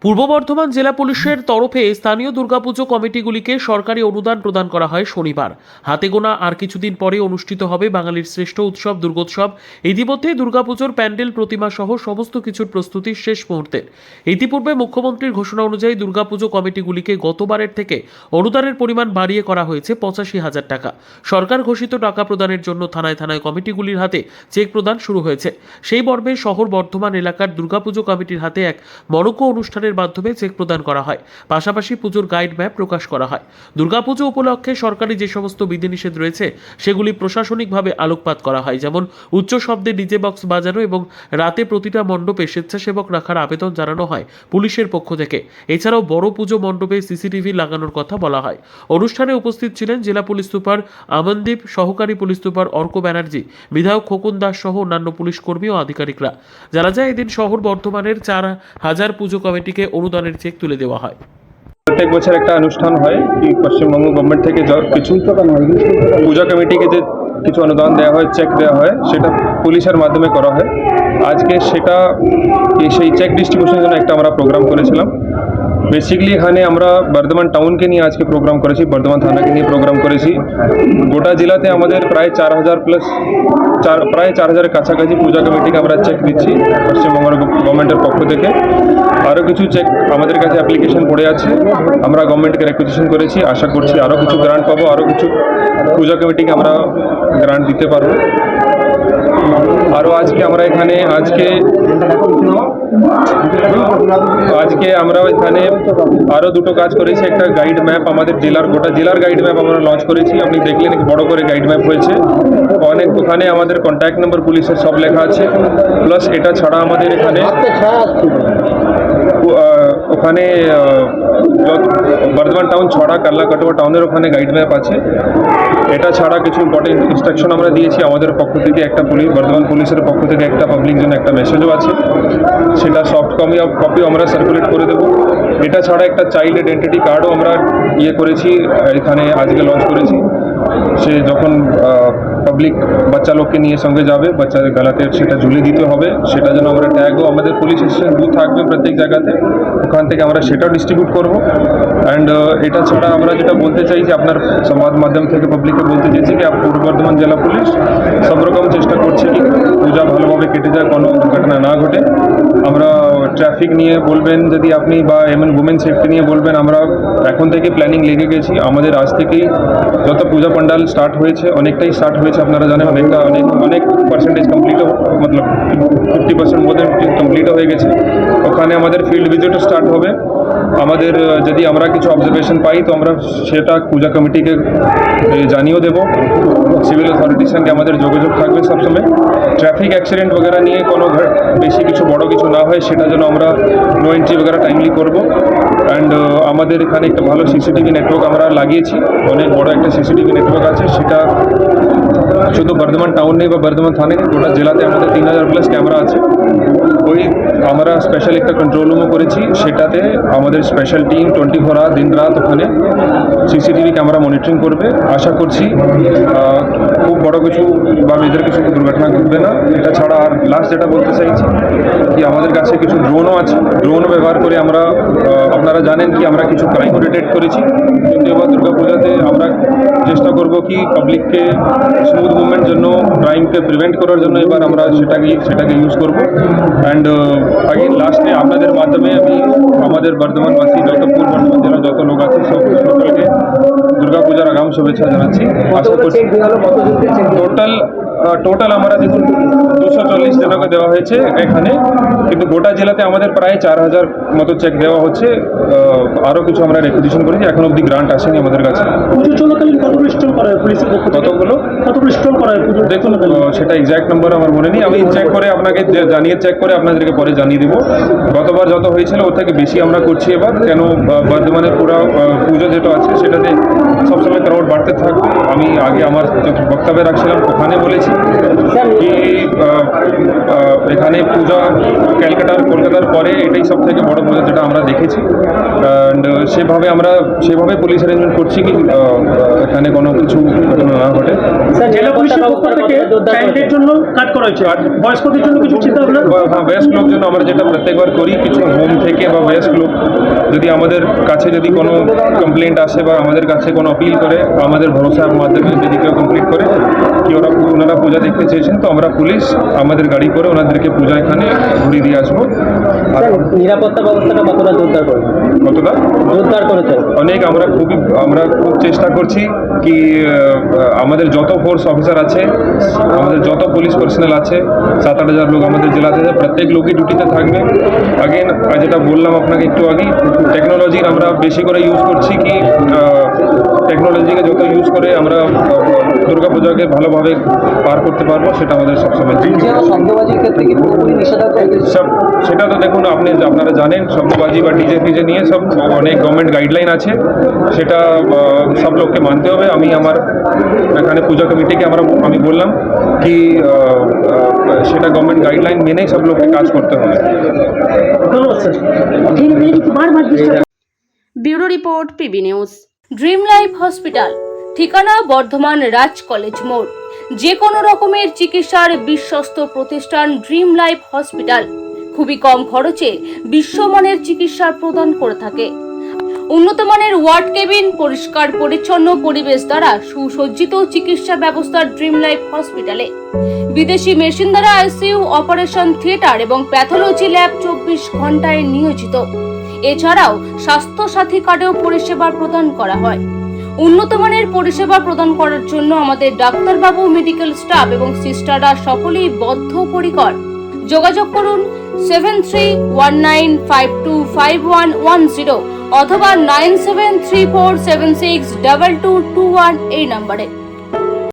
পূর্ব বর্ধমান জেলা পুলিশের তরফে স্থানীয় দুর্গাপুজো কমিটিগুলিকে সরকারি অনুদান প্রদান করা হয় শনিবার। হাতে গোনা আর কিছুদিন পরে অনুষ্ঠিত হবে বাঙালির শ্রেষ্ঠ উৎসব দুর্গোৎসব। ইতিমধ্যে দুর্গাপুজোর প্যান্ডেল প্রতিমা সহ সমস্ত কিছুর প্রস্তুতি শেষ মুহূর্তে। ইতিপূর্বে মুখ্যমন্ত্রীর ঘোষণা অনুযায়ী দুর্গাপুজো কমিটিগুলিকে গতবারের থেকে অনুদানের পরিমাণ বাড়িয়ে করা হয়েছে 85,000 টাকা। সরকার ঘোষিত টাকা প্রদানের জন্য থানায় থানায় কমিটিগুলির হাতে চেক প্রদান শুরু হয়েছে। সেই মর্মে শহর বর্ধমান এলাকার দুর্গাপুজো কমিটির হাতে এক মনোজ্ঞ অনুষ্ঠানের মাধ্যমে চেক প্রদান করা হয়। পাশাপাশি পুজোর গাইড ম্যাপ প্রকাশ করা হয়। দুর্গাপুজো উপলক্ষে সরকারি যে সমস্ত বিধিনিষেধ রয়েছে সেগুলি প্রশাসনিকভাবে আলোকপাত করা হয়, যেমন উচ্চ শব্দে ডিজে বক্স বাজানো এবং রাতে প্রতিটা মণ্ডপে স্বেচ্ছাসেবক রাখার আবেদন জানানো হয় পুলিশের পক্ষ থেকে। এছাড়াও বড় পুজো মণ্ডপে সিসিটিভি লাগানোর কথা বলা হয়। অনুষ্ঠানে উপস্থিত ছিলেন জেলা পুলিশ সুপার আমনদীপ, সহকারী পুলিশ সুপার অর্ক ব্যানার্জি, বিধায়ক খোকন দাস সহ অন্যান্য পুলিশ কর্মী ও আধিকারিকরা। জানা যায় এদিন শহর বর্ধমানের 4,000 পুজো কমিটিকে অনুদানের চেক তুলে দেওয়া হয়। প্রত্যেক বছর একটা অনুষ্ঠান হয় কি পশ্চিমবঙ্গ গভর্নমেন্ট থেকে কিছু পূজা কমিটিকে যে কিছু অনুদান দেওয়া হয়, চেক দেওয়া হয়, সেটা পুলিশের মাধ্যমে করা হয়। আজকে সেটা সেই চেক ডিস্ট্রিবিউশনের জন্য একটা আমরা প্রোগ্রাম করেছিলাম। বেসিক্যালি এখানে আমরা বর্ধমান টাউনকে নিয়ে আজকে প্রোগ্রাম করেছি, বর্ধমান থানাকে নিয়ে প্রোগ্রাম করেছি। গোটা জেলাতে আমাদের প্রায় 4,000 কাছাকাছি পূজা কমিটিকে আমরা চেক দিচ্ছি পশ্চিমবঙ্গের গভর্নমেন্টের পক্ষ থেকে। আরও কিছু চেক আমাদের কাছে অ্যাপ্লিকেশন পড়ে আছে, আমরা গভর্নমেন্টকে রেকুইজিশন করেছি। আশা করছি আরও কিছু গ্রান্ট পাবো, আরও কিছু পূজা কমিটিকে আমরা গ্রান্ট দিতে পারবো। আরও আজকে আমরা এখানে আমরা এখানে আরও দুটো কাজ করেছি। একটা গাইড ম্যাপ, আমাদের গোটা জেলার গাইড ম্যাপ আমরা লঞ্চ করেছি। আপনি দেখলেন বড় করে গাইড ম্যাপ হয়েছে, ওখানে আমাদের কন্ট্যাক্ট নম্বর পুলিশের সব লেখা আছে। প্লাস এটা ছাড়া আমাদের ওখানে বর্ধমান টাউন ছড়া কাল্লা কাটোয়া টাউনের ওখানে গাইড ম্যাপ আছে। এটা ছাড়া কিছু ইম্পর্টেন্ট ইনস্ট্রাকশন আমরা দিয়েছি আমাদের পক্ষ থেকে। একটা বর্ধমান পুলিশের পক্ষ থেকে একটা পাবলিক জন্য একটা মেসেজও আছে, সেটা সফট কপিও আমরা সার্কুলেট করে দেবো। এটা ছাড়া একটা চাইল্ড আইডেন্টিটি কার্ডও আমরা করেছি, এখানে আজকে লঞ্চ করেছি। সে যখন পাবলিক বাচ্চা লোককে নিয়ে সঙ্গে যাবে, বাচ্চাদের গলাতে সেটা ঝুলিয়ে দিতে হবে। সেটা যেন আমরা ট্যাগও আমাদের পুলিশ স্টেশন বুথ থাকবে প্রত্যেক জায়গাতে, ওখান থেকে আমরা সেটাও ডিস্ট্রিবিউট করবো। অ্যান্ড এটা ছাড়া আমরা যেটা বলতে চাই যে আপনার সংবাদ মাধ্যম থেকে পাবলিককে বলতে চাইছি কি পূর্ব বর্ধমান জেলা পুলিশ সব রকম চেষ্টা করছে কি পূজা ভালোভাবে কেটে যায়, কোনো দুর্ঘটনা না ঘটে। আমরা ট্রাফিক নিয়ে বলবেন যদি আপনি, বা এমন উমেন সেফটি নিয়ে বলবেন, আমরা এখন থেকে প্ল্যানিং লেগে গেছি। আমাদের আজ থেকেই যত পূজা পান্ডাল স্টার্ট হয়েছে, অনেকটাই স্টার্ট হয়েছে, আপনারা জানেন অনেক পার্সেন্টেজ কমপ্লিটও, মতলব 50% মোর দেন কমপ্লিটও হয়ে গেছে। ওখানে আমাদের ফিল্ড ভিজিটও স্টার্ট হবে। আমাদের যদি আমরা কিছু অবজারভেশন পাই তো আমরা সেটা পূজা কমিটিকে জানিয়েও দেবো। সিভিল অথরিটির সঙ্গে আমাদের যোগাযোগ থাকবে সবসময়। ট্রাফিক অ্যাক্সিডেন্ট বগেরা নিয়ে কোনো বেশি কিছু বড় কিছু না হয় সেটা যেন আমরা নো এন্ট্রি বগেরা টাইমলি করবো। অ্যান্ড আমাদের এখানে একটা ভালো সিসিটিভি নেটওয়ার্ক আমরা লাগিয়েছি, অনেক বড় একটা সিসিটিভি নেটওয়ার্ক আছে। সেটা শুধু বর্ধমান টাউন নেই বা বর্ধমান থানে নেই, গোটা জেলাতে আমাদের 3,000+ ক্যামেরা আছে। ওই আমরা স্পেশাল একটা কন্ট্রোল রুমও করেছি, সেটাতে আমাদের স্পেশাল টিম 24 আওয়ার দিন রাত ওখানে সিসিটিভি ক্যামেরা মনিটরিং করবে। আশা করছি খুব বড় কিছু বা মেজর কিছু দুর্ঘটনা ঘটবে না। এটা ছাড়া আর লাস্ট যেটা বলতে চাইছি কি আমাদের কাছে কিছু ড্রোনও আছে। ড্রোনও ব্যবহার করে আমরা, আপনারা জানেন কি আমরা কিছু ক্রাইমও ডিটেক্ট করেছি, কিন্তু এবার দুর্গাপূজাতে আমরা চেষ্টা করবো কি পাবলিককে স্মুথ মুভমেন্ট জন্য, ক্রাইমকে প্রিভেন্ট করার জন্য এবার আমরা সেটাকে ইউজ করবো। অ্যান্ড আগেন লাস্টে আপনাদের মাধ্যমে আমি আমাদের বর্ধমানবাসী, যত পূর্ব বর্ধমান জেলার যত লোক আছে সকলকে দুর্গাপূজার আগাম শুভেচ্ছা জানাচ্ছি। আশা করছি টোটাল আমরা দেখুন 240 জনকে দেওয়া হয়েছে এখানে, কিন্তু গোটা জেলাতে আমাদের প্রায় 4,000 মতো চেক দেওয়া হচ্ছে। আরও কিছু আমরা রেকুইজিশন করেছি, এখন অবধি গ্রান্ট আসেনি আমাদের কাছে। দেখুন সেটা এক্স্যাক্ট নাম্বার আমার মনে নেই, আমি চেক করে আপনাকে চেক করে আপনাদেরকে পরে জানিয়ে দেবো। গতবার যত হয়েছিল ওর থেকে বেশি আমরা করছি এবার, কেন বর্ধমানের পুরো পুজো যেটা আছে সেটাতে সবসময় ক্রাউড বাড়তে থাকবে। আমি আগে আমার বক্তব্যে রাখছিলাম ওখানে বলেছি কি এখানে পূজা ক্যালকাটার কলকাতার পরে এটাই সব থেকে বড় পূজা যেটা আমরা দেখেছি। অ্যান্ড সেভাবে পুলিশ অ্যারেঞ্জমেন্ট করছি কি এখানে কোনো কিছু ঘটনা না ঘটে। জেলা পুলিশের পক্ষ থেকে চাইল্ডের জন্য কাজ করা হয়েছে, আর বয়স্কদের জন্য কিছু চিন্তা ভাবনা। হ্যাঁ, বয়স্ক লোক জন্য আমরা যেটা প্রত্যেকবার করি, কিছু হোম থেকে বা বয়স্ক লোক যদি আমাদের কাছে যদি কোনো কমপ্লেন্ট আসে বা আমাদের কাছে কোনো আপিল করে, আমাদের ভরসার মাধ্যমে যদি কেউ কমপ্লিট করে কি ওনারা পূজা দেখতে চেয়েছেন, তো আমরা পুলিশ আমাদের গাড়ি করে ওনাদেরকে পূজা এখানে ঘুরিয়ে দিয়ে আসবো। আর নিরাপত্তা ব্যবস্থাটা কতটা জোরদার করেছে? কতটা জোরদার করেছে অনেক আমরা খুব চেষ্টা করছি কি আমাদের যত ফোর্স অফিসার আছে, আমাদের যত পুলিশ পার্সোনাল আছে, 7-8 হাজার লোক আমাদের জেলাতে, প্রত্যেক লোকই ডিউটিতে থাকবে। আগেন যেটা বললাম আপনাকে একটু আগে, টেকনোলজির আমরা বেশি করে ইউজ করছি কি টেকনোলজিকে যত ইউজ করে আমরা দুর্গাপূজাকে ভালোভাবে পার করতে পারবো, সেটা আমাদের সবসময় শব্দবাজির ক্ষেত্রে কি পুরোপুরি নিষেধাজ্ঞা? সব সেটা তো দেখুন আপনারা জানেন, শব্দবাজি বা ডিজে ফিজে নিয়ে সব অনেক গভর্নমেন্ট গাইডলাইন আছে, সেটা সব লোককে মানতে হবে। আমি আমার এখানে পূজা কমিটিকে আমি বললাম কি সেটা গভর্নমেন্ট গাইডলাইন মেনেই সব লোককে কাজ করতে হবে। ধন্যবাদ sir. Bureau report PB news. Dream life hospital, ঠিকানা বর্ধমান রাজ কলেজ মোড়। যে কোনো রকমের চিকিৎসার বিশ্বস্ত প্রতিষ্ঠান ড্রিম লাইফ হসপিটাল খুবই কম খরচে বিশ্বমানের চিকিৎসা প্রদান করে থাকে। উন্নত মানের ওয়ার্ড কেবিন, পরিষ্কার পরিচ্ছন্ন পরিবেশ দ্বারা সুসজ্জিত চিকিৎসা ব্যবস্থা ড্রিম লাইফ হসপিটালে। বিদেশি মেশিন দ্বারা আইসিইউ, অপারেশন থিয়েটার এবং প্যাথোলজি ল্যাব 24 ঘন্টায় নিয়োজিত। এছাড়াও স্বাস্থ্য সাথী কার্ডেও পরিষেবা প্রদান করা হয়। উন্নত মানের পরিষেবা প্রদান করার জন্য আমাদের ডাক্তারবাবু, মেডিকেল স্টাফ এবং সিস্টাররা সকলেই বদ্ধপরিকর। যোগাযোগ করুন 7319525110 অথবা 9734762221 এই নম্বরে।